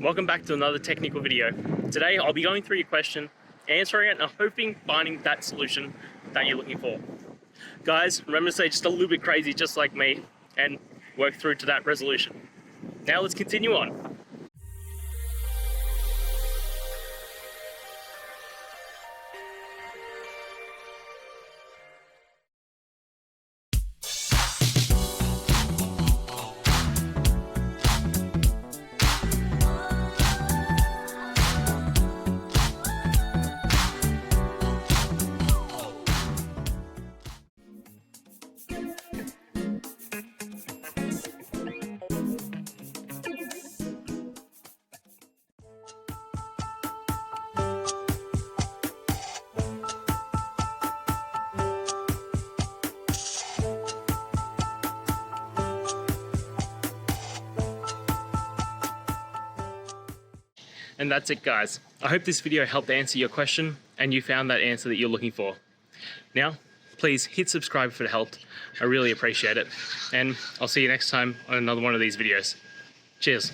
welcome back to another technical video. Today I'll be going through your question, answering it, and hoping finding that solution that you're looking for. Guys, remember to stay just a little bit crazy just like me and work through to that resolution. Now let's continue on. And that's it, guys. I hope this video helped answer your question and you found that answer that you're looking for. Now, please hit subscribe if it helped. I really appreciate it. And I'll see you next time on another one of these videos. Cheers.